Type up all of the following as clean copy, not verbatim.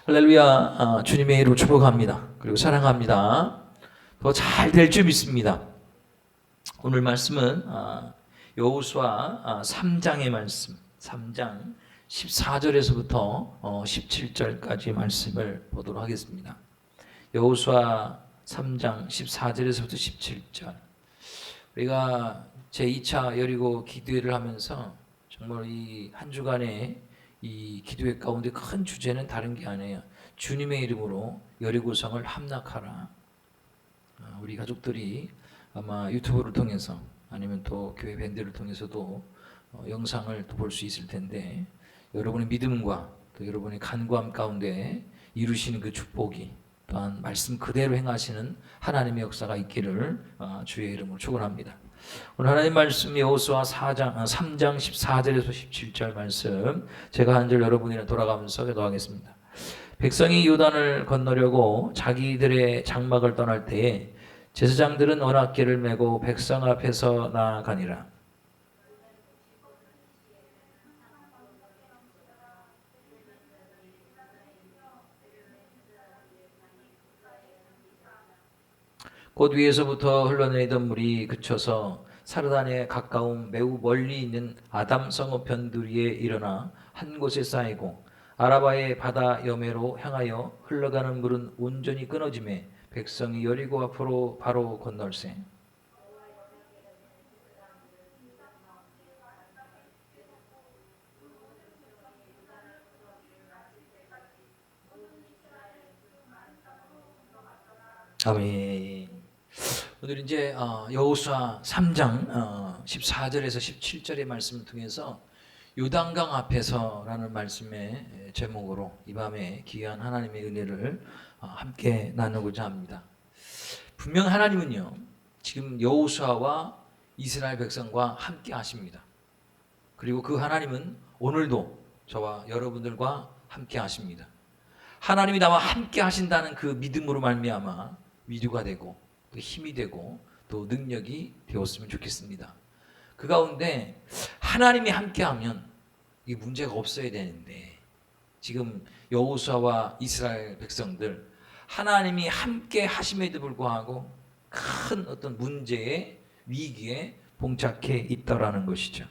할렐루야. 주님의 이름으로 축복합니다. 그리고 사랑합니다. 더 잘 될 줄 믿습니다. 오늘 말씀은 여호수아 3장의 말씀, 3장 14절에서부터 17절까지 말씀을 보도록 하겠습니다. 여호수아 3장 14절에서부터 17절. 우리가 제2차 여리고 기도회를 하면서 정말 이 한 주간의 이 기도회 가운데 큰 주제는 다른 게 아니에요. 주님의 이름으로 여리고성을 함락하라. 우리 가족들이 아마 유튜브를 통해서 아니면 또 교회 밴드를 통해서도 영상을 또 볼 수 있을 텐데, 여러분의 믿음과 또 여러분의 간구함 가운데 이루시는 그 축복이, 또한 말씀 그대로 행하시는 하나님의 역사가 있기를 주의 이름으로 축원합니다. 오늘 하나님 말씀 여호수아 3장 14절에서 17절 말씀, 제가 한 절 여러분이랑 돌아가면서 기도하겠습니다. 백성이 요단을 건너려고 자기들의 장막을 떠날 때에 제사장들은 언약궤를 메고 백성 앞에서 나아가니라. 꽃 위에서부터 흘러내리던 물이 그쳐서 사르단에 가까운 매우 멀리 있는 아담 성읍 변두리에 일어나 한 곳에 쌓이고, 아라바의 바다 여매로 향하여 흘러가는 물은 온전히 끊어지매 백성이 여리고 앞으로 바로 건널세. 아멘. 오늘 이제 여호수아 3장 14절에서 17절의 말씀을 통해서 요단강 앞에서라는 말씀의 제목으로 이 밤에 귀한 하나님의 은혜를 함께 나누고자 합니다. 분명 하나님은요, 지금 여호수아와 이스라엘 백성과 함께 하십니다. 그리고 그 하나님은 오늘도 저와 여러분들과 함께 하십니다. 하나님이 나와 함께 하신다는 그 믿음으로 말미암아 위로가 되고 또 힘이 되고 또 능력이 되었으면 좋겠습니다. 그 가운데 하나님이 함께하면 이 문제가 없어야 되는데, 지금 여호수아와 이스라엘 백성들 하나님이 함께 하심에도 불구하고 큰 어떤 문제에, 위기에 봉착해 있더라는 것이죠.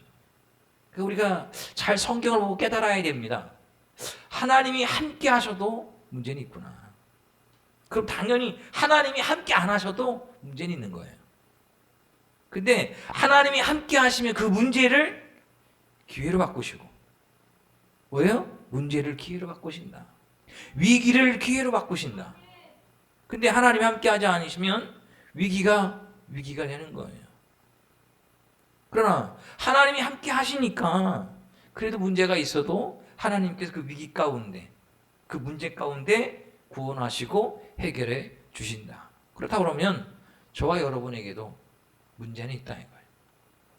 우리가 잘 성경을 보고 깨달아야 됩니다. 하나님이 함께 하셔도 문제는 있구나. 그럼 당연히 하나님이 함께 안 하셔도 문제는 있는 거예요. 근데 하나님이 함께 하시면 그 문제를 기회로 바꾸시고, 왜요? 문제를 기회로 바꾸신다. 위기를 기회로 바꾸신다. 근데 하나님이 함께 하지 않으시면 위기가 되는 거예요. 그러나 하나님이 함께 하시니까 그래도 문제가 있어도 하나님께서 그 위기 가운데, 그 문제 가운데 구원하시고 해결해 주신다. 그렇다 그러면 저와 여러분에게도 문제는 있다 이거예요.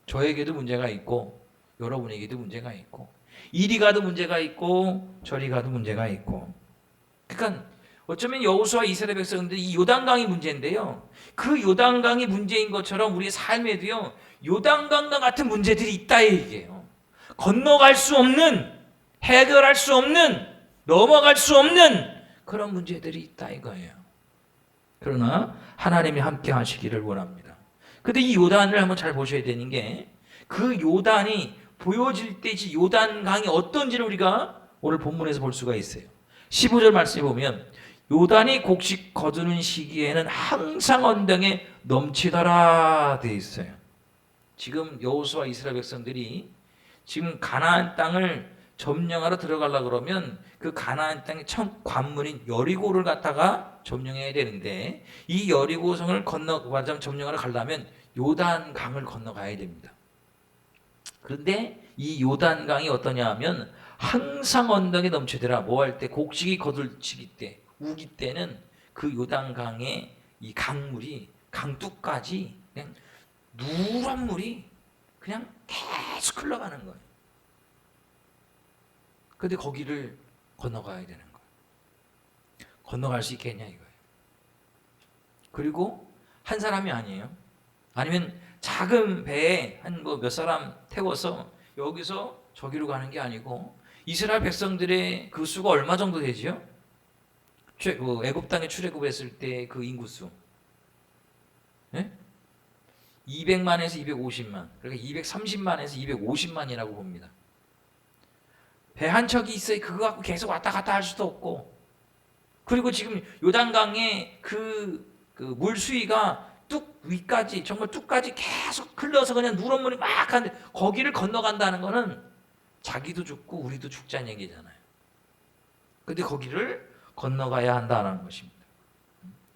저에게도 문제가 있고 여러분에게도 문제가 있고, 이리 가도 문제가 있고 저리 가도 문제가 있고. 그러니까 어쩌면 여호수아 이스라엘 백성들이 이 요단강이 문제인데요, 그 요단강이 문제인 것처럼 우리 삶에도요 요단강과 같은 문제들이 있다 얘기예요. 건너갈 수 없는, 해결할 수 없는, 넘어갈 수 없는 그런 문제들이 있다 이거예요. 그러나 하나님이 함께 하시기를 원합니다. 근데 이 요단을 한번 잘 보셔야 되는 게, 그 요단이 보여질 때 이 요단강이 어떤지를 우리가 오늘 본문에서 볼 수가 있어요. 15절 말씀에 보면 요단이 곡식 거두는 시기에는 항상 언덕에 넘치더라 되어 있어요. 지금 여호수아 이스라엘 백성들이 지금 가나안 땅을 점령하러 들어가려고 그러면 그 가나안 땅의 첫 관문인 여리고를 갖다가 점령해야 되는데, 이 여리고성을 점령하러 가려면 요단강을 건너가야 됩니다. 그런데 이 요단강이 어떠냐 하면 항상 언덕에 넘치더라. 뭐 할 때? 곡식이 거둘치기 때, 우기 때는 그 요단강의 이 강물이 강둑까지 그냥 누런 물이 그냥 계속 흘러가는 거예요. 근데 거기를 건너가야 되는 거예요. 건너갈 수 있겠냐 이거예요. 그리고 한 사람이 아니에요. 아니면 작은 배에 한 몇 사람 태워서 여기서 저기로 가는 게 아니고, 이스라엘 백성들의 그 수가 얼마 정도 되지요? 애굽 땅에 출애굽했을 때 그 인구수, 예? 200만에서 250만, 그러니까 230만에서 250만이라고 봅니다. 배 한 척이 있어야 그거 갖고 계속 왔다 갔다 할 수도 없고, 그리고 지금 요단강에 물 수위가 뚝 위까지, 정말 뚝까지 계속 흘러서 그냥 누런물이 막 하는데 거기를 건너간다는 거는 자기도 죽고 우리도 죽자는 얘기잖아요. 근데 거기를 건너가야 한다는 것입니다.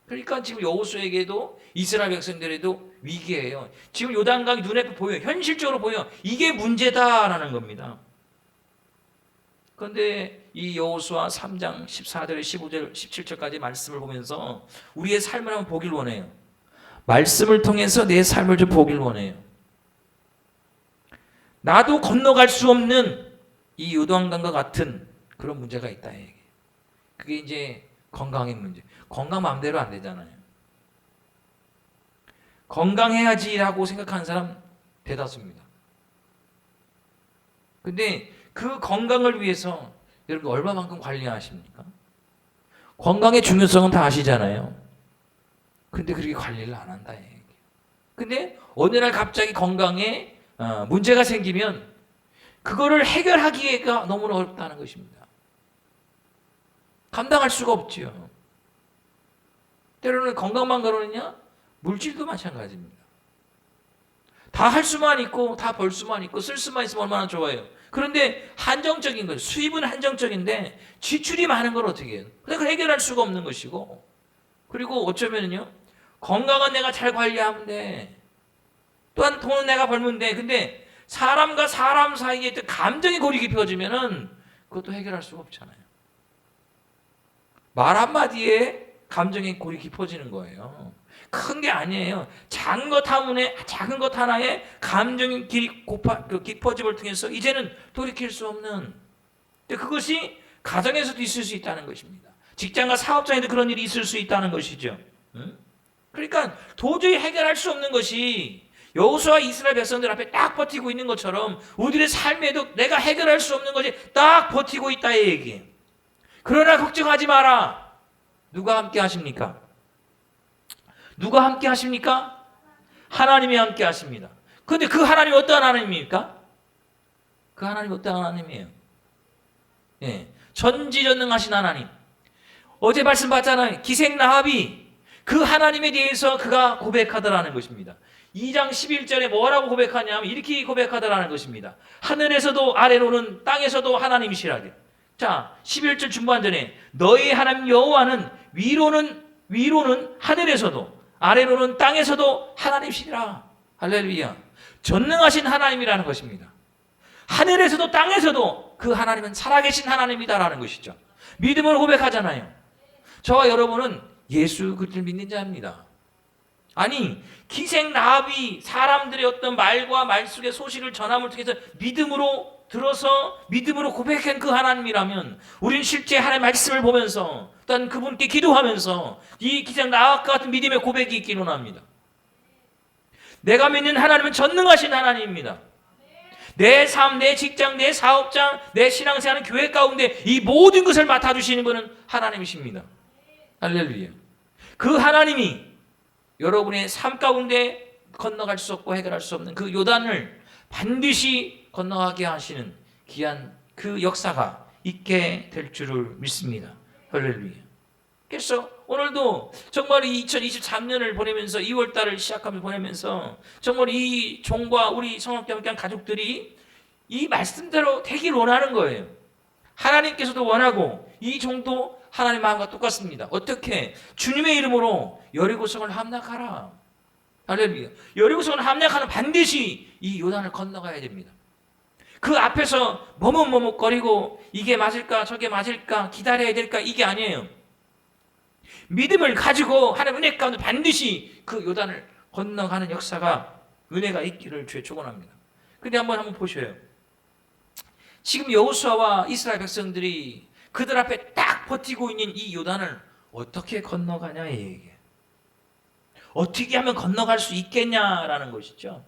그러니까 지금 여호수아에게도 이스라엘 백성들에도 위기예요. 지금 요단강이 눈에 보여요. 현실적으로 보여요. 이게 문제다라는 겁니다. 그런데 이 여호수아 3장 14절, 15절, 17절까지 말씀을 보면서 우리의 삶을 한번 보길 원해요. 말씀을 통해서 내 삶을 좀 보길 원해요. 나도 건너갈 수 없는 이 요단강과 같은 그런 문제가 있다. 그게 이제 건강의 문제. 건강 마음대로 안 되잖아요. 건강해야지라고 생각하는 사람 대다수입니다. 근데 그 건강을 위해서 여러분 얼마만큼 관리하십니까? 건강의 중요성은 다 아시잖아요. 근데 그렇게 관리를 안 한다. 근데 어느 날 갑자기 건강에 문제가 생기면 그거를 해결하기가 너무 어렵다는 것입니다. 감당할 수가 없지요. 때로는 건강만 그러느냐? 물질도 마찬가지입니다. 다 할 수만 있고 다 벌 수만 있고 쓸 수만 있으면 얼마나 좋아요. 그런데 한정적인 거죠. 수입은 한정적인데 지출이 많은 걸 어떻게 해요? 그러니까 해결할 수가 없는 것이고, 그리고 어쩌면요, 건강은 내가 잘 관리하면 돼. 또한 돈은 내가 벌면 돼. 근데 사람과 사람 사이에 감정이 골이 깊어지면은 그것도 해결할 수가 없잖아요. 말 한마디에 감정의 골이 깊어지는 거예요. 큰 게 아니에요. 작은 것 하나에 감정의 깊어짐을 통해서 이제는 돌이킬 수 없는, 그것이 가정에서도 있을 수 있다는 것입니다. 직장과 사업장에도 그런 일이 있을 수 있다는 것이죠. 그러니까 도저히 해결할 수 없는 것이 여호수아 이스라엘 백성들 앞에 딱 버티고 있는 것처럼 우리들의 삶에도 내가 해결할 수 없는 것이 딱 버티고 있다 이 얘기. 그러나 걱정하지 마라. 누가 함께 하십니까? 누가 함께 하십니까? 하나님이 함께 하십니다. 그런데 그 하나님이 어떤 하나님입니까? 그 하나님이 어떤 하나님이에요? 전지전능하신 하나님. 어제 말씀 봤잖아요. 기생 라합이 그 하나님에 대해서 그가 고백하더라는 것입니다. 2장 11절에 뭐라고 고백하냐면 이렇게 고백하더라는 것입니다. 하늘에서도 아래로는 땅에서도 하나님이시라게. 자, 11절 중반전에 너희 하나님 여호와는 위로는 하늘에서도 아래로는 땅에서도 하나님이시라. 할렐루야. 전능하신 하나님이라는 것입니다. 하늘에서도 땅에서도 그 하나님은 살아계신 하나님이다라는 것이죠. 믿음으로 고백하잖아요. 저와 여러분은 예수 그리스도를 믿는 자입니다. 아니, 기생 라합이 사람들의 어떤 말과 말 속의 소식을 전함을 통해서 믿음으로 들어서 믿음으로 고백한 그 하나님이라면 우리는 실제 하나님의 말씀을 보면서 또한 그분께 기도하면서 이 기생 라합과 같은 믿음의 고백이 있기로 합니다. 내가 믿는 하나님은 전능하신 하나님입니다. 내 삶, 내 직장, 내 사업장, 내 신앙생활, 교회 가운데 이 모든 것을 맡아주시는 분은 하나님이십니다. 할렐루야. 그 하나님이 여러분의 삶 가운데 건너갈 수 없고 해결할 수 없는 그 요단을 반드시 건너가게 하시는 귀한 그 역사가 있게 될 줄을 믿습니다. 할렐루야. 그래서 오늘도 정말 이 2023년을 보내면서 2월달을 시작하면서 보내면서 정말 이 종과 우리 성학교한 가족들이 이 말씀대로 되길 원하는 거예요. 하나님께서도 원하고 이 종도 하나님 마음과 똑같습니다. 어떻게? 주님의 이름으로 여리고성을 함락하라. 할렐루야. 여리고성을 함락하는 반드시 이 요단을 건너가야 됩니다. 그 앞에서 머뭇머뭇거리고 이게 맞을까 저게 맞을까 기다려야 될까 이게 아니에요. 믿음을 가지고 하나님 은혜 가운데 반드시 그 요단을 건너가는 역사가 은혜가 있기를 주의 축원합니다. 근데 한번 보셔요. 지금 여호수아와 이스라엘 백성들이 그들 앞에 딱 버티고 있는 이 요단을 어떻게 건너가냐 이게. 어떻게 하면 건너갈 수 있겠냐라는 것이죠.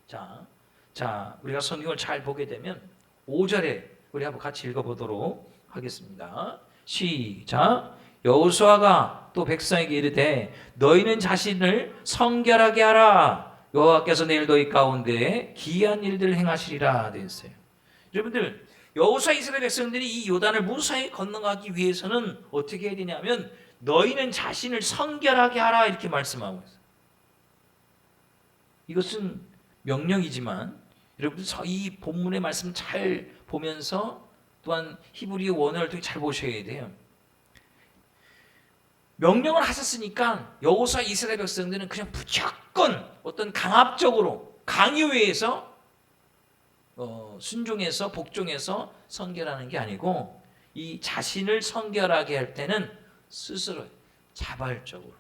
자, 우리가 성경을 잘 보게 되면 5절에 우리 한번 같이 읽어보도록 하겠습니다. 시작. 여호수아가 또 백성에게 이르되 너희는 자신을 성결하게 하라. 여호와께서 내일 너희 가운데 기이한 일들을 행하시리라 되었어요. 여러분들 여호수아 이스라엘 백성들이 이 요단을 무사히 건너가기 위해서는 어떻게 해야 되냐면 너희는 자신을 성결하게 하라 이렇게 말씀하고 있어요. 이것은 명령이지만 여러분들 이 본문의 말씀 잘 보면서 또한 히브리어 원어를 통해 잘 보셔야 돼요. 명령을 하셨으니까 여호수아 이스라엘 백성들은 그냥 무조건 어떤 강압적으로 강요해서 순종해서 복종해서 성결하는 게 아니고 이 자신을 성결하게 할 때는 스스로 자발적으로.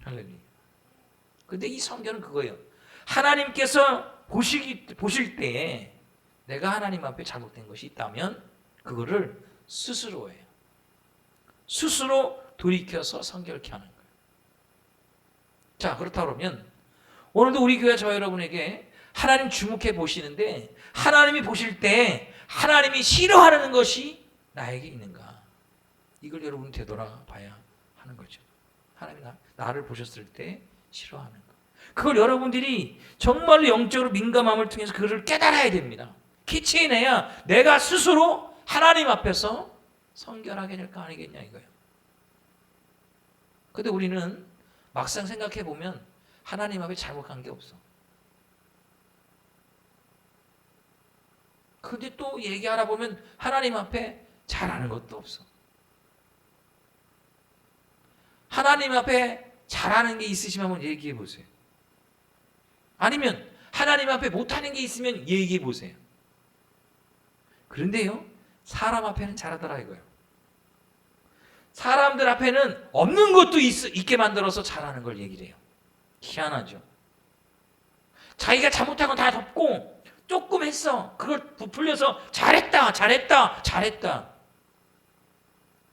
할렐루야. 근데 이 성결은 그거예요. 하나님께서 보실 때에 내가 하나님 앞에 잘못된 것이 있다면 그거를 스스로 해요. 스스로 돌이켜서 성결케 하는 거예요. 자, 그렇다 그러면 오늘도 우리 교회 저 여러분에게 하나님 주목해 보시는데 하나님이 보실 때 하나님이 싫어하는 것이 나에게 있는가? 이걸 여러분 되돌아봐야 하는 거죠. 하나님이 나를 보셨을 때 싫어하는 거. 그걸 여러분들이 정말로 영적으로 민감함을 통해서 그걸 깨달아야 됩니다. 캐치해내야 내가 스스로 하나님 앞에서 성결하게 될 거 아니겠냐 이거예요. 근데 우리는 막상 생각해 보면 하나님 앞에 잘못한 게 없어. 근데 또 얘기하다 보면 하나님 앞에 잘하는 것도 없어. 하나님 앞에 잘하는 게 있으시면 한번 얘기해 보세요. 아니면 하나님 앞에 못하는 게 있으면 얘기해 보세요. 그런데요, 사람 앞에는 잘하더라 이거예요. 사람들 앞에는 없는 것도 있게 만들어서 잘하는 걸 얘기를 해요. 희한하죠. 자기가 잘못한 건 다 덮고 조금 했어. 그걸 부풀려서 잘했다.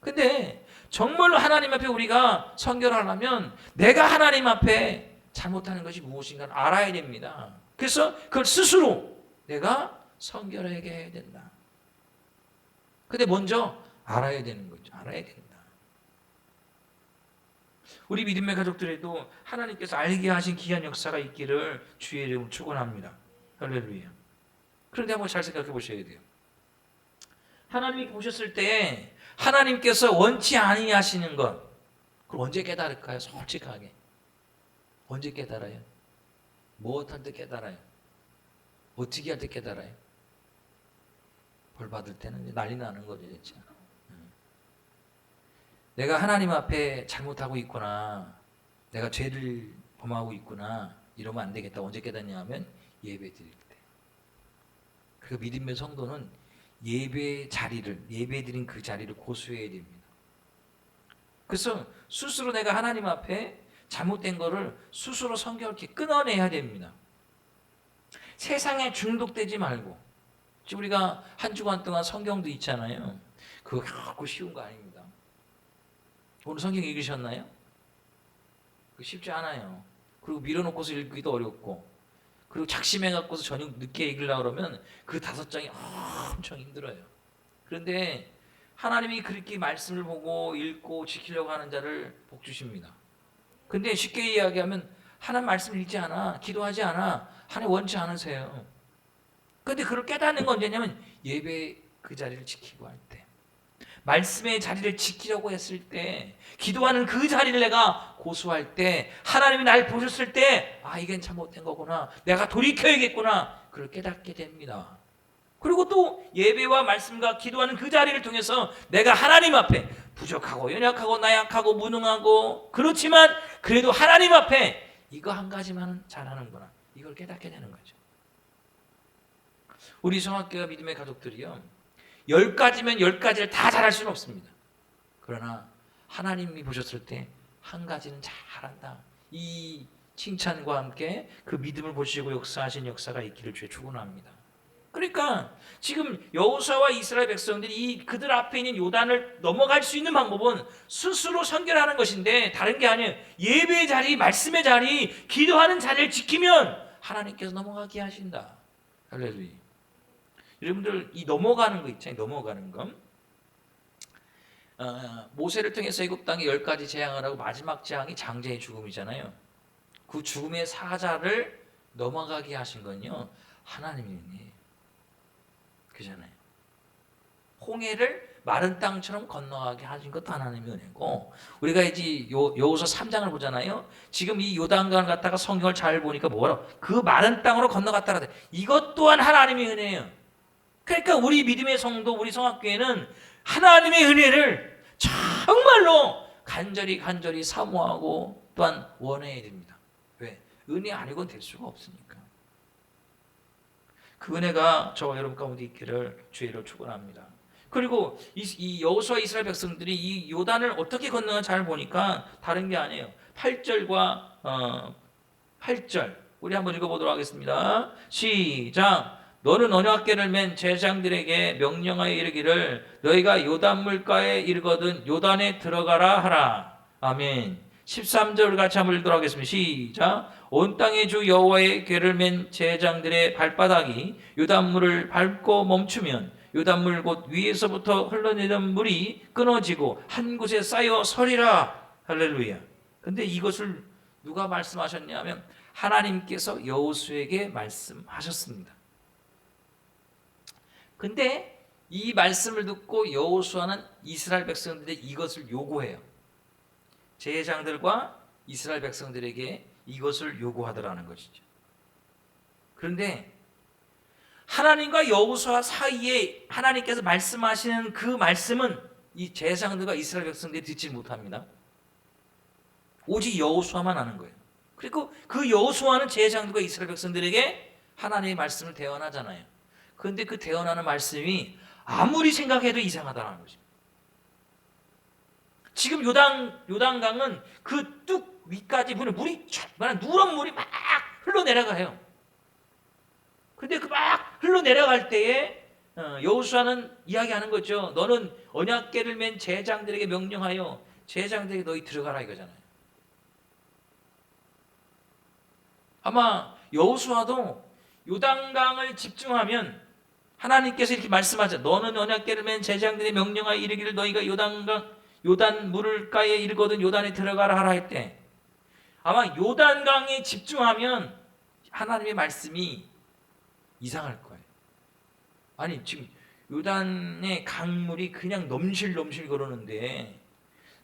근데 정말로 하나님 앞에 우리가 성결하려면 내가 하나님 앞에 잘못하는 것이 무엇인가를 알아야 됩니다. 그래서 그걸 스스로 내가 성결하게 해야 된다. 근데 먼저 알아야 되는 거죠. 알아야 된다. 우리 믿음의 가족들에도 하나님께서 알게 하신 귀한 역사가 있기를 주의 이름으로 축원합니다. 할렐루야. 그런데 한번 잘 생각해 보셔야 돼요. 하나님이 보셨을 때 하나님께서 원치 아니하시는 것, 그걸 언제 깨달을까요? 솔직하게. 언제 깨달아요? 무엇할 때 깨달아요? 어떻게 할 때 깨달아요? 벌 받을 때는 난리 나는 거죠, 진짜. 내가 하나님 앞에 잘못하고 있구나. 내가 죄를 범하고 있구나. 이러면 안 되겠다. 언제 깨닫냐 하면 예배 드릴 때. 그리고 믿음의 성도는 예배 드린 그 자리를 고수해야 됩니다. 그래서 스스로 내가 하나님 앞에 잘못된 거를 스스로 성결케 끊어내야 됩니다. 세상에 중독되지 말고. 지금 우리가 한 주간 동안 성경도 있잖아요. 그거 결코 쉬운 거 아닙니다. 오늘 성경 읽으셨나요? 그거 쉽지 않아요. 그리고 밀어놓고서 읽기도 어렵고, 그리고 작심해갖고서 저녁 늦게 읽으려고 그러면 그 5장이 엄청 힘들어요. 그런데 하나님이 그렇게 말씀을 보고 읽고 지키려고 하는 자를 복 주십니다. 근데 쉽게 이야기하면 하나님 말씀 읽지 않아, 기도하지 않아, 하나님 원치 않으세요. 근데 그걸 깨닫는 건 언제냐면 예배 그 자리를 지키고 할 때, 말씀의 자리를 지키려고 했을 때, 기도하는 그 자리를 내가 고수할 때, 하나님이 날 보셨을 때, 아, 이건 잘못된 거구나, 내가 돌이켜야겠구나, 그걸 깨닫게 됩니다. 그리고 또 예배와 말씀과 기도하는 그 자리를 통해서 내가 하나님 앞에 부족하고 연약하고 나약하고 무능하고 그렇지만 그래도 하나님 앞에 이거 한 가지만은 잘하는구나, 이걸 깨닫게 되는 거죠. 우리 성학교와 믿음의 가족들이요, 10가지면 10가지를 다 잘할 수는 없습니다. 그러나 하나님이 보셨을 때 한 가지는 잘한다, 이 칭찬과 함께 그 믿음을 보시고 역사하신 역사가 있기를 주에 축원합니다. 그러니까 지금 여호수아와 이스라엘 백성들이 그들 앞에 있는 요단을 넘어갈 수 있는 방법은 스스로 선결하는 것인데 다른 게 아니에요. 예배의 자리, 말씀의 자리, 기도하는 자리를 지키면 하나님께서 넘어가게 하신다. 할렐루야. 여러분들 이 넘어가는 거 있잖아요. 넘어가는 거. 모세를 통해서 애굽 땅에 10가지 재앙을 하고 마지막 재앙이 장자의 죽음이잖아요. 그 죽음의 사자를 넘어가게 하신 건요 하나님이니 그잖아요. 홍해를 마른 땅처럼 건너가게 하신 것도 하나님의 은혜고, 우리가 이제 여호수아 3장을 보잖아요. 지금 이 요단강을 갖다가 성경을 잘 보니까 뭐라 그 마른 땅으로 건너갔다 그래. 이것 또한 하나님의 은혜예요. 그러니까 우리 믿음의 성도, 우리 성악교회는 하나님의 은혜를 정말로 간절히 사모하고 또한 원해야 됩니다. 왜? 은혜 아니고는 될 수가 없으니까. 그 은혜가 저와 여러분 가운데 있기를 주의를 축원합니다. 그리고 이 여호수아 이스라엘 백성들이 이 요단을 어떻게 건너가 잘 보니까 다른 게 아니에요. 8절과 8절 우리 한번 읽어보도록 하겠습니다. 시작. 너는 언약궤를 맨 제사장들에게 명령하여 이르기를 너희가 요단 물가에 이르거든 요단에 들어가라 하라. 아멘. 13절 같이 한번 읽도록 하겠습니다. 시작. 온 땅의 주 여호와의 궤를 맨 제사장들의 발바닥이 요단물을 밟고 멈추면 요단물 곧 위에서부터 흘러내리던 물이 끊어지고 한 곳에 쌓여 서리라. 할렐루야. 근데 이것을 누가 말씀하셨냐면 하나님께서 여호수아에게 말씀하셨습니다. 근데 이 말씀을 듣고 여호수아는 이스라엘 백성들에게 이것을 요구해요. 제사장들과 이스라엘 백성들에게 이것을 요구하더라는 것이죠. 그런데 하나님과 여호수아 사이에 하나님께서 말씀하시는 그 말씀은 이 제사장들과 이스라엘 백성들이 듣지 못합니다. 오직 여호수아만 아는 거예요. 그리고 그 여호수아는 제사장들과 이스라엘 백성들에게 하나님의 말씀을 대언하잖아요. 그런데 그 대언하는 말씀이 아무리 생각해도 이상하다는 것입니다. 지금 요단강은 그 뚝 위까지 물이 누런 물이 막 흘러내려가요. 근데 그 막 흘러내려갈 때에 여호수아는 이야기하는 거죠. 너는 언약궤를 맨 제사장들에게 명령하여 제사장들에게 너희 들어가라 이거잖아요. 아마 여호수아도 요단강을 집중하면 하나님께서 이렇게 말씀하죠. 너는 언약궤를 맨 제사장들에게 명령하여 이르기를 너희가 요단 물가에 이르거든 요단에 들어가라 하라 할 때 아마 요단강에 집중하면 하나님의 말씀이 이상할 거예요. 아니 지금 요단의 강물이 그냥 넘실넘실 그러는데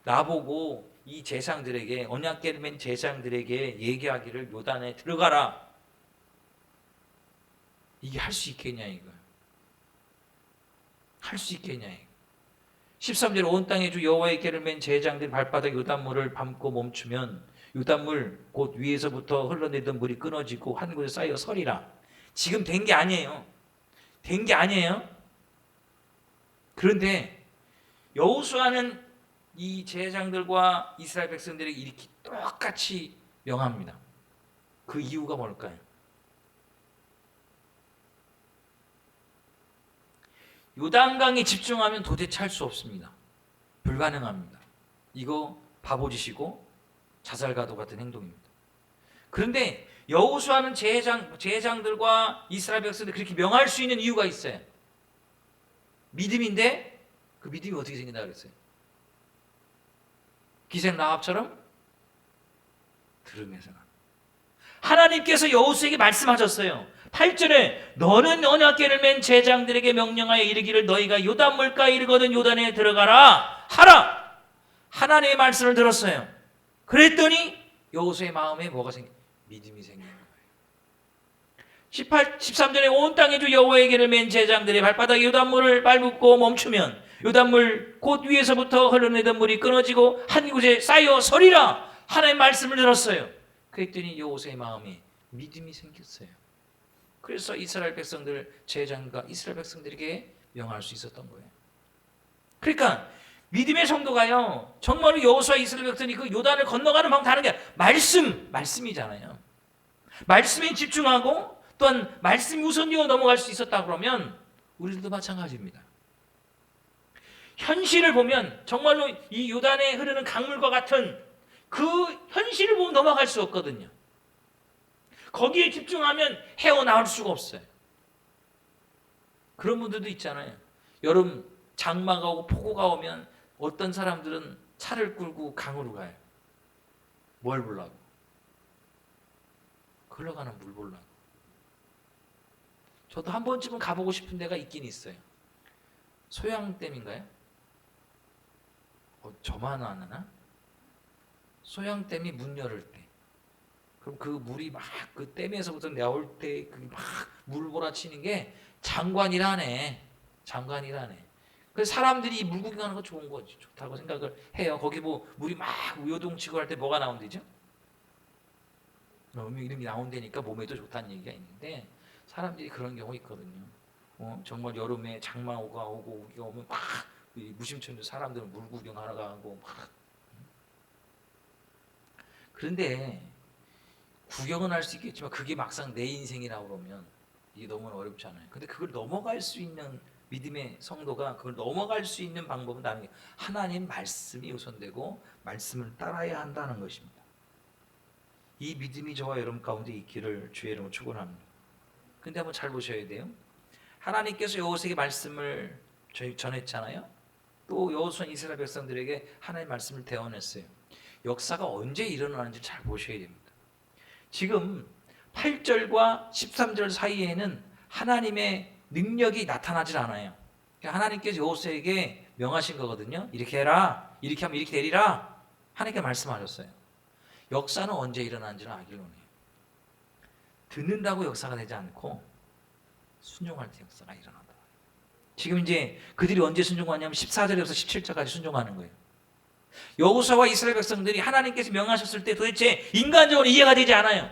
나보고 이 제사장들에게 언약궤를 맨 제사장들에게 얘기하기를 요단에 들어가라. 이게 할 수 있겠냐 이거. 할 수 있겠냐 이거. 13절 온 땅의 주 여호와의 궤를 맨 제사장들이 발바닥 요단물을 밟고 멈추면 요단물 곧 위에서부터 흘러내리던 물이 끊어지고 한 곳에 쌓여 서리라. 지금 된 게 아니에요. 된 게 아니에요. 그런데 여호수아는 이 제사장들과 이스라엘 백성들에게 이렇게 똑같이 명합니다. 그 이유가 뭘까요? 요단강에 집중하면 도대체 할 수 없습니다. 불가능합니다. 이거 바보짓이고 자살가도 같은 행동입니다. 그런데 여호수아는 제사장들과 이스라엘 백성들 그렇게 명할 수 있는 이유가 있어요. 믿음인데 그 믿음이 어떻게 생긴다 그랬어요? 기생 라합처럼 들음에서 하나님께서 여호수아에게 말씀하셨어요. 8절에 너는 언약궤를 맨 제사장들에게 명령하여 이르기를 너희가 요단 물가에 이르거든 요단에 들어가라 하라. 하나님의 말씀을 들었어요. 그랬더니 여호수아의 마음에 뭐가 믿음이 생긴 거예요. 13절에 온 땅의 주 여호와의 궤를 맨 제사장들의 발바닥에 요단물을 밟고 멈추면 요단물 곧 위에서부터 흘러내던 물이 끊어지고 한 곳에 쌓여 서리라. 하나님의 말씀을 들었어요. 그랬더니 여호수아의 마음에 믿음이 생겼어요. 그래서 이스라엘 백성들 제사장과 이스라엘 백성들에게 명할 수 있었던 거예요. 그러니까 믿음의 성도가요 정말로 여호수아 이스라엘 백성이 그 요단을 건너가는 방법 다른 게 말씀이잖아요. 말씀에 집중하고 또한 말씀 우선으로 넘어갈 수 있었다 그러면 우리들도 마찬가지입니다. 현실을 보면 정말로 이 요단에 흐르는 강물과 같은 그 현실을 보면 넘어갈 수 없거든요. 거기에 집중하면 헤어나올 수가 없어요. 그런 분들도 있잖아요. 여름 장마가 오고 폭우가 오면 어떤 사람들은 차를 끌고 강으로 가요. 뭘 보려고? 흘러가는 물 보려고. 저도 한 번쯤은 가보고 싶은 데가 있긴 있어요. 소양댐인가요? 저만 아나? 소양댐이 문 열을 때, 그럼 그 물이 막 그 댐에서부터 나올 때 그 막 물 몰아치는 게 장관이라네. 장관이라네. 그래서 사람들이 물 구경하는 거 좋은 거지. 좋다고 생각을 해요. 거기 뭐 물이 막 우여동치고 할 때 뭐가 나온대죠? 이름이 나온다니까 몸에도 좋다는 얘기가 있는데 사람들이 그런 경우 있거든요. 정말 여름에 장마가 오고 우기가 오면 막 무심천지 사람들은 물 구경하러 가고 막. 그런데 구경은 할 수 있겠지만 그게 막상 내 인생이라고 그러면 이게 너무 어렵잖아요. 근데 그걸 넘어갈 수 있는 믿음의 성도가 그걸 넘어갈 수 있는 방법은 다른 게 하나님 말씀이 우선되고 말씀을 따라야 한다는 것입니다. 이 믿음이 저와 여러분 가운데 있기를 주의 이름으로 축원합니다. 근데 한번 잘 보셔야 돼요. 하나님께서 여호수아에게 말씀을 전했잖아요. 또 여호수아는 이스라엘 백성들에게 하나님의 말씀을 대언했어요. 역사가 언제 일어나는지 잘 보셔야 됩니다. 지금 8절과 13절 사이에는 하나님의 능력이 나타나질 않아요. 하나님께서 여호수아에게 명하신 거거든요. 이렇게 해라, 이렇게 하면 이렇게 되리라 하나님께 말씀하셨어요. 역사는 언제 일어나는지는 알기로 해요. 듣는다고 역사가 되지 않고 순종할 때 역사가 일어난다. 지금 이제 그들이 언제 순종하냐면 14절에서 17절까지 순종하는 거예요. 여호수아와 이스라엘 백성들이 하나님께서 명하셨을 때 도대체 인간적으로 이해가 되지 않아요.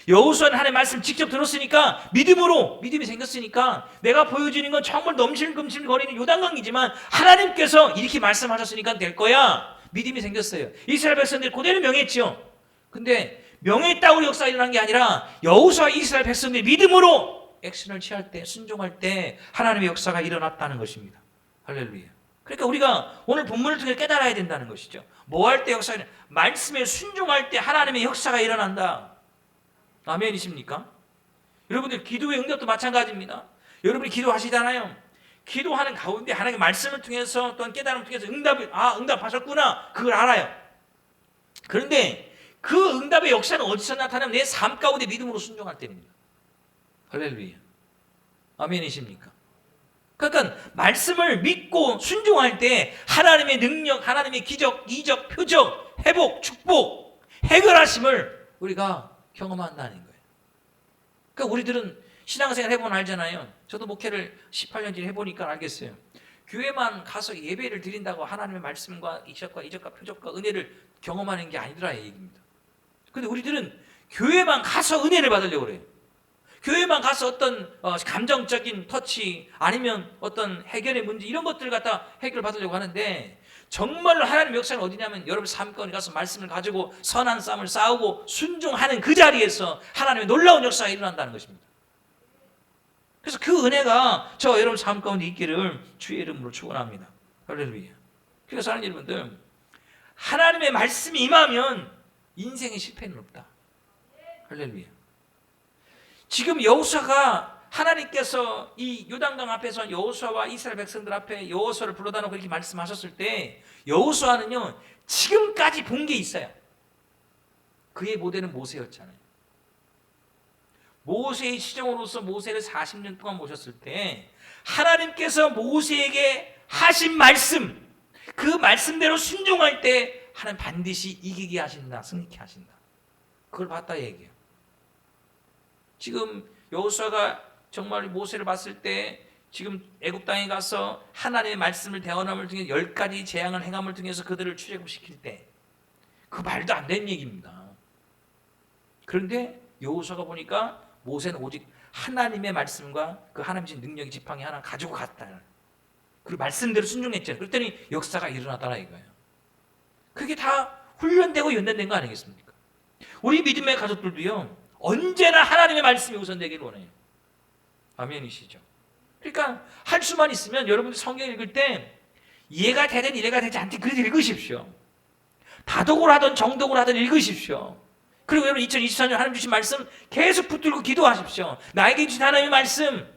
여호수아는 하나님의 말씀 직접 들었으니까 믿음이 생겼으니까 내가 보여주는 건 정말 넘실금실거리는 요단강이지만 하나님께서 이렇게 말씀하셨으니까 될 거야. 믿음이 생겼어요. 이스라엘 백성들이 그대로 명했죠. 근데 명했다고 역사가 일어난 게 아니라 여호수아 이스라엘 백성들이 믿음으로 액션을 취할 때, 순종할 때 하나님의 역사가 일어났다는 것입니다. 할렐루야. 그러니까 우리가 오늘 본문을 통해 깨달아야 된다는 것이죠. 뭐 할 때 역사가 말씀에 순종할 때 하나님의 역사가 일어난다. 아멘이십니까? 여러분들 기도의 응답도 마찬가지입니다. 여러분이 기도하시잖아요. 기도하는 가운데 하나님의 말씀을 통해서 또는 깨달음을 통해서 응답하셨구나 그걸 알아요. 그런데 그 응답의 역사는 어디서 나타나면 내 삶 가운데 믿음으로 순종할 때입니다. 할렐루야. 아멘이십니까? 그러니까 말씀을 믿고 순종할 때 하나님의 능력, 하나님의 기적, 이적, 표적, 회복, 축복, 해결하심을 우리가 경험한다는 거예요. 그러니까 우리들은 신앙생활 해보면 알잖아요. 저도 목회를 18년째 해보니까 알겠어요. 교회만 가서 예배를 드린다고 하나님의 말씀과 이적과 표적과 은혜를 경험하는 게 아니더라 이 얘기입니다. 근데 우리들은 교회만 가서 은혜를 받으려고 그래요. 교회만 가서 어떤 감정적인 터치 아니면 어떤 해결의 문제 이런 것들을 갖다 해결받으려고 하는데 정말로 하나님의 역사는 어디냐면 여러분 삶 가운데 가서 말씀을 가지고 선한 싸움을 싸우고 순종하는 그 자리에서 하나님의 놀라운 역사가 일어난다는 것입니다. 그래서 그 은혜가 저 여러분 삶 가운데 있기를 주의 이름으로 축원합니다. 할렐루야. 그래서 하나님 여러분들 하나님의 말씀이 임하면 인생의 실패는 없다. 할렐루야. 지금 여호수아가 하나님께서 이 요단강 앞에서 여호수아와 이스라엘 백성들 앞에 여호수아를 불러다 놓고 이렇게 말씀하셨을 때 여호수아는요 지금까지 본 게 있어요. 그의 모델은 모세였잖아요. 모세의 시종으로서 모세를 40년 동안 모셨을 때 하나님께서 모세에게 하신 말씀 그 말씀대로 순종할 때 하나님 반드시 이기게 하신다, 승리케 하신다. 그걸 봤다 얘기해요. 지금 여호수아가 정말 모세를 봤을 때 지금 애굽 땅에 가서 하나님의 말씀을 대언함을 통해 10가지 재앙을 행함을 통해서 그들을 출애굽시킬 때 그 말도 안 되는 얘기입니다. 그런데 여호수아가 보니까 모세는 오직 하나님의 말씀과 그 하나님의 능력의 지팡이 하나 가지고 갔다. 그 말씀대로 순종했잖아요. 그랬더니 역사가 일어나더라 이거예요. 그게 다 훈련되고 연단된 거 아니겠습니까? 우리 믿음의 가족들도요. 언제나 하나님의 말씀이 우선되기를 원해요. 아멘이시죠? 그러니까 할 수만 있으면 여러분들 성경 읽을 때 이해가 되든 이해가 되지 않든 그래도 읽으십시오. 다독을 하든 정독을 하든 읽으십시오. 그리고 여러분 2024년 하나님 주신 말씀 계속 붙들고 기도하십시오. 나에게 주신 하나님의 말씀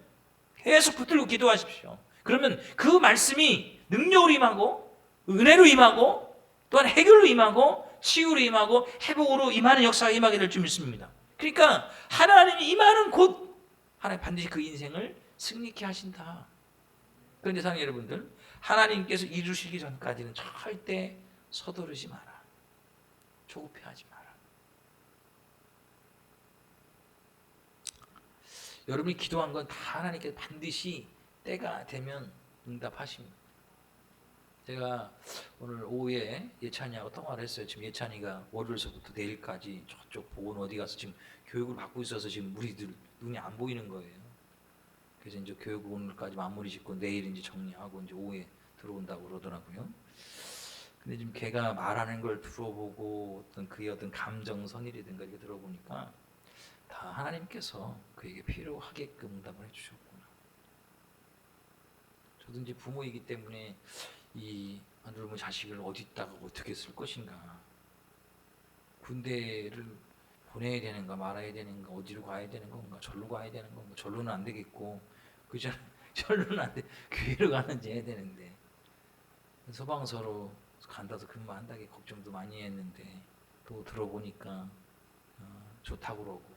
계속 붙들고 기도하십시오. 그러면 그 말씀이 능력으로 임하고 은혜로 임하고 또한 해결로 임하고 치유로 임하고 회복으로 임하는 역사가 임하게 될 줄 믿습니다. 그러니까 하나님이 임하는 곳 하나님 반드시 그 인생을 승리케 하신다. 그런데 사랑하는 여러분들, 하나님께서 이루시기 전까지는 절대 서두르지 마라. 조급해하지 마라. 여러분이 기도한 건 다 하나님께서 반드시 때가 되면 응답하십니다. 제가 오늘 오후에 예찬이하고 통화를 했어요. 지금 예찬이가 월요일서부터 내일까지 저쪽 보건 어디 가서 지금 교육을 받고 있어서 지금 우리들 눈이 안 보이는 거예요. 그래서 이제 교육 오늘까지 마무리 짓고 내일 이제 정리하고 이제 오후에 들어온다고 그러더라고요. 근데 지금 걔가 말하는 걸 들어보고 어떤 그의 어떤 감정선이라든가 이렇게 들어보니까 다 하나님께서 그에게 필요하게끔 응답을 해주셨구나. 저도 이제 부모이기 때문에 이 젊은 자식을 어디다가 어떻게 쓸 것인가, 군대를 보내야 되는가 말아야 되는가, 어디로 가야 되는 건가, 절로 가야 되는 건가, 절로는 안 되겠고 그죠? 절로는 안 돼. 교회로 가는지 해야 되는데 소방서로 간다서 근무한다게 걱정도 많이 했는데 또 들어보니까 좋다고 그러고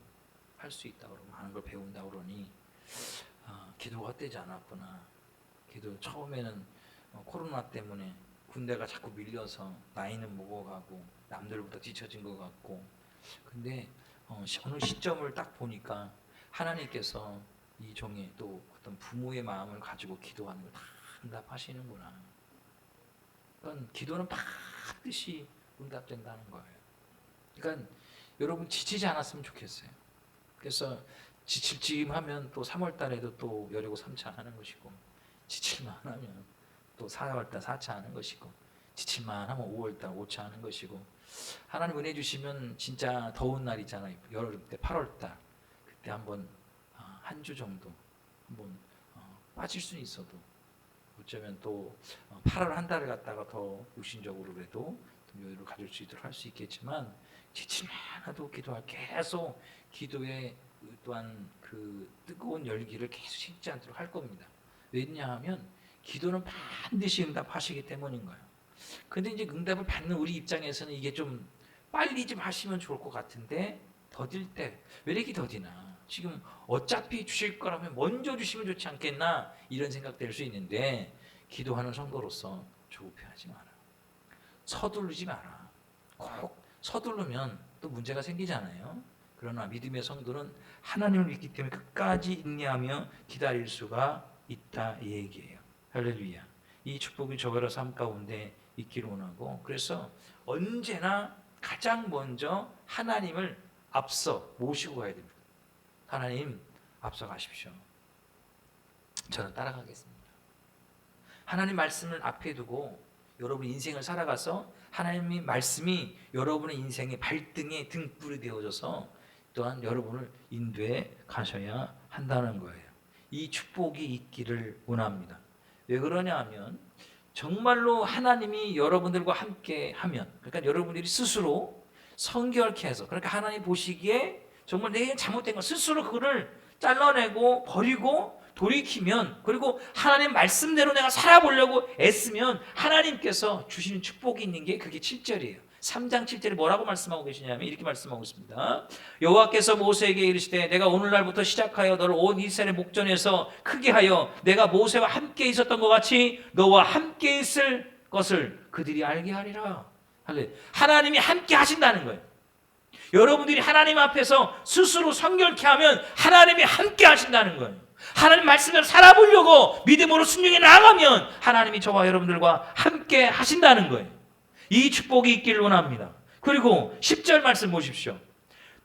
할 수 있다고 그러고 하는 걸 배운다고 그러니 기도가 헛되지 않았구나. 기도 처음에는 코로나 때문에 군대가 자꾸 밀려서 나이는 먹어가고 남들보다 뒤처진 것 같고, 근데 어느 시점을 딱 보니까 하나님께서 이 종의 또 어떤 부모의 마음을 가지고 기도하는 걸 다 응답하시는구나. 그러니까 기도는 반드시 응답된다는 거예요. 그러니까 여러분 지치지 않았으면 좋겠어요. 그래서 지칠지임하면 또 3월 달에도 또 여리고 3차 하는 것이고, 지칠만 하면 또 4월 달 4차 하는 것이고, 지칠만 하면 5월 달 5차 하는 것이고, 하나님 은혜 주시면 진짜 더운 날 있잖아요. 여름 때 8월 달 그때 한번 한 주 정도 한번 빠질 수는 있어도 어쩌면 또 8월 한 달을 갖다가 더 육신적으로라도 여유를 가질 수 있도록 할 수 있겠지만, 지칠만 해도 기도할 계속 기도에 또한 그 뜨거운 열기를 계속 식지 않도록 할 겁니다. 왜냐하면 기도는 반드시 응답하시기 때문인 거예요. 근데 이제 응답을 받는 우리 입장에서는 이게 좀 빨리 좀 하시면 좋을 것 같은데 더딜 때 왜 이렇게 더디나? 지금 어차피 주실 거라면 먼저 주시면 좋지 않겠나? 이런 생각 될 수 있는데, 기도하는 성도로서 조급해하지 마라. 서두르지 마라. 꼭 서두르면 또 문제가 생기잖아요. 그러나 믿음의 성도는 하나님을 믿기 때문에 끝까지 인내하며 기다릴 수가 있다, 이 얘기예요. 할렐루야. 이 축복이 저가라 삶 가운데 있기를 원하고, 그래서 언제나 가장 먼저 하나님을 앞서 모시고 가야 됩니다. 하나님 앞서 가십시오. 저는 따라가겠습니다. 하나님 말씀을 앞에 두고 여러분 인생을 살아가서 하나님의 말씀이 여러분의 인생의 발등에 등불이 되어져서 또한 여러분을 인도해 가셔야 한다는 거예요. 이 축복이 있기를 원합니다. 왜 그러냐 하면 정말로 하나님이 여러분들과 함께 하면, 그러니까 여러분들이 스스로 성결케 해서, 그러니까 하나님 보시기에 정말 내 잘못된 거 스스로 그거를 잘라내고 버리고 돌이키면, 그리고 하나님 말씀대로 내가 살아보려고 애쓰면 하나님께서 주시는 축복이 있는 게 그게 7절이에요. 3장 7절에 뭐라고 말씀하고 계시냐면 이렇게 말씀하고 있습니다. 여호와께서 모세에게 이르시되 내가 오늘날부터 시작하여 너를 온 이스라엘 목전에서 크게 하여 내가 모세와 함께 있었던 것 같이 너와 함께 있을 것을 그들이 알게 하리라. 하나님이 함께 하신다는 거예요. 여러분들이 하나님 앞에서 스스로 성결케 하면 하나님이 함께 하신다는 거예요. 하나님 말씀을 살아보려고 믿음으로 순종해 나가면 하나님이 저와 여러분들과 함께 하신다는 거예요. 이 축복이 있기를 원합니다. 그리고 10절 말씀 보십시오.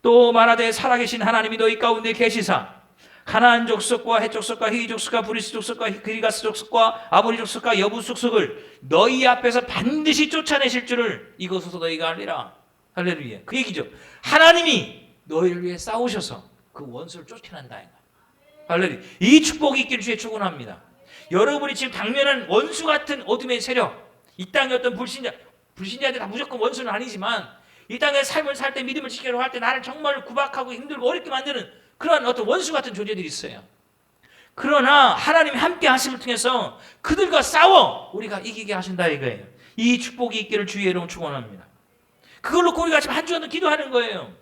또 말하되 살아계신 하나님이 너희 가운데 계시사 가나안 족속과 헷 족속과 히위 족속과 브리스 족속과 기르가스 족속과 아모리 족속과 여부 족속을 너희 앞에서 반드시 쫓아내실 줄을 이것으로 너희가 알리라. 할렐루야. 그 얘기죠. 하나님이 너희를 위해 싸우셔서 그 원수를 쫓아낸다. 할렐루야. 이 축복이 있기를 주의 축원합니다. 여러분이 지금 당면한 원수 같은 어둠의 세력, 이 땅의 어떤 불신자들 다 무조건 원수는 아니지만 이 땅의 삶을 살 때 믿음을 지키려고 할 때 나를 정말 구박하고 힘들고 어렵게 만드는 그런 어떤 원수 같은 존재들이 있어요. 그러나 하나님이 함께 하심을 통해서 그들과 싸워 우리가 이기게 하신다 이거예요. 이 축복이 있기를 주의 이름으로 축원합니다. 그걸로 우리가 지금 한 주간 기도하는 거예요.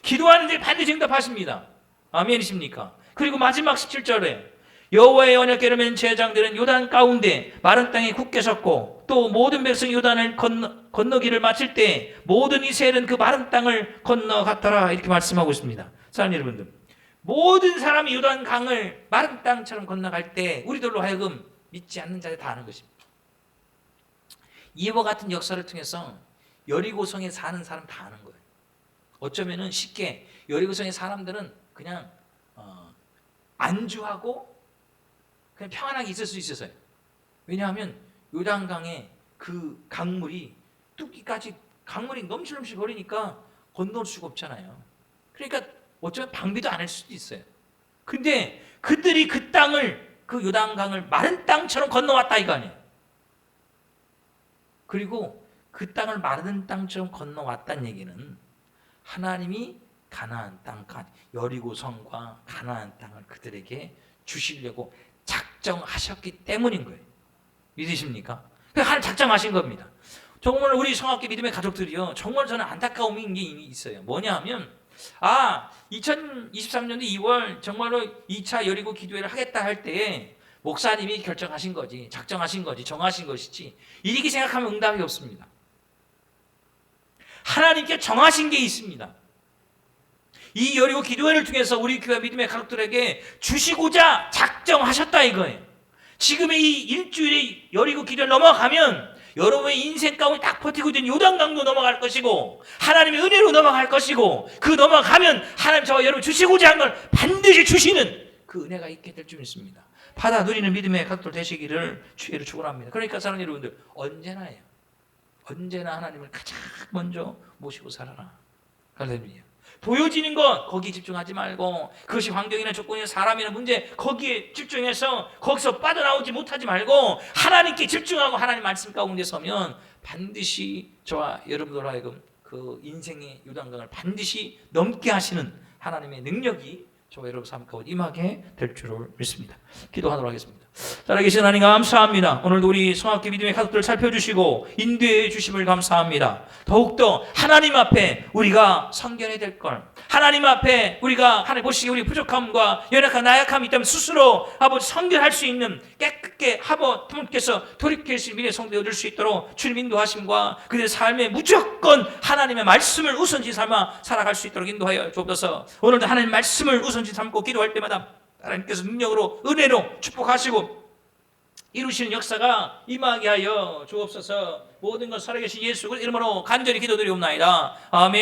기도하는데 반드시 응답하십니다. 아멘이십니까? 그리고 마지막 17절에 여호와의 언약궤를 맨 제장들은 요단 가운데 마른 땅에 굳게 섰고 또 모든 백성이 요단을 건너기를 마칠 때 모든 이스라엘은 그 마른 땅을 건너갔더라 이렇게 말씀하고 있습니다. 사랑하는 여러분들, 모든 사람이 요단 강을 마른 땅처럼 건너갈 때 우리들로 하여금 믿지 않는 자들 다 아는 것입니다. 이와 같은 역사를 통해서 여리고성에 사는 사람 다 아는 거예요. 어쩌면은 쉽게 여리고성의 사람들은 그냥 안주하고 그냥 평안하게 있을 수 있었어요. 왜냐하면 요단강에 그 강물이 뚝기까지 강물이 넘실넘실 거리니까 건널 수가 없잖아요. 그러니까 어쩌면 방비도 안 할 수도 있어요. 근데 그들이 그 땅을, 그 요단강을 마른 땅처럼 건너왔다 이거 아니에요. 그리고 그 땅을 마른 땅처럼 건너왔다는 얘기는 하나님이 가나안 땅, 여리고성과 가나안 땅을 그들에게 주시려고 작정하셨기 때문인 거예요. 믿으십니까? 하나님 작정하신 겁니다. 정말 우리 성악계 믿음의 가족들이요, 정말 저는 안타까움인 게 있어요. 뭐냐 하면 2023년도 2월 정말로 2차 여리고 기도회를 하겠다 할 때에 목사님이 결정하신 거지, 작정하신 거지, 정하신 것이지 이렇게 생각하면 응답이 없습니다. 하나님께 정하신 게 있습니다. 이 여리고 기도회를 통해서 우리 교회 믿음의 가족들에게 주시고자 작정하셨다 이거예요. 지금의 이 일주일의 여리고 기도를 넘어가면 여러분의 인생 가운데 딱 버티고 있는 요단강도 넘어갈 것이고 하나님의 은혜로 넘어갈 것이고 그 넘어가면 하나님 저와 여러분 주시고자 한 걸 반드시 주시는 그 은혜가 있게 될 줄 믿습니다. 받아 누리는 믿음의 가족들 되시기를 주의를 축원합니다. 그러니까 사랑하는 여러분들, 언제나예요. 언제나 하나님을 가장 먼저 모시고 살아라. 할렐루야. 보여지는 것 거기에 집중하지 말고, 그것이 환경이나 조건이나 사람이나 문제 거기에 집중해서 거기서 빠져나오지 못하지 말고 하나님께 집중하고 하나님 말씀 가운데 서면 반드시 저와 여러분들 하여금 그 인생의 요단강을 반드시 넘게 하시는 하나님의 능력이 저와 여러분 삶 가운데 임하게 될 줄을 믿습니다. 기도하도록 하겠습니다. 살아계신 하나님 감사합니다. 오늘도 우리 성악계 믿음의 가족들을 살펴주시고 인도해 주심을 감사합니다. 더욱더 하나님 앞에 우리가 성결해야 될 걸, 하나님 앞에 우리가 하나님 보시기에 우리 부족함과 연약한 나약함이 있다면 스스로 아버지 성결할 수 있는 깨끗게 하나님께서 돌이킬 수 있는 미래 성도 얻을 수 있도록 주님 인도하심과 그들의 삶에 무조건 하나님의 말씀을 우선시 삼아 살아갈 수 있도록 인도하여 주옵소서. 오늘도 하나님 말씀을 우선시 삼고 기도할 때마다 하나님께서 능력으로 은혜로 축복하시고 이루시는 역사가 임하게 하여 주옵소서. 모든 것 살아계신 예수 이름으로 간절히 기도드리옵나이다. 아멘.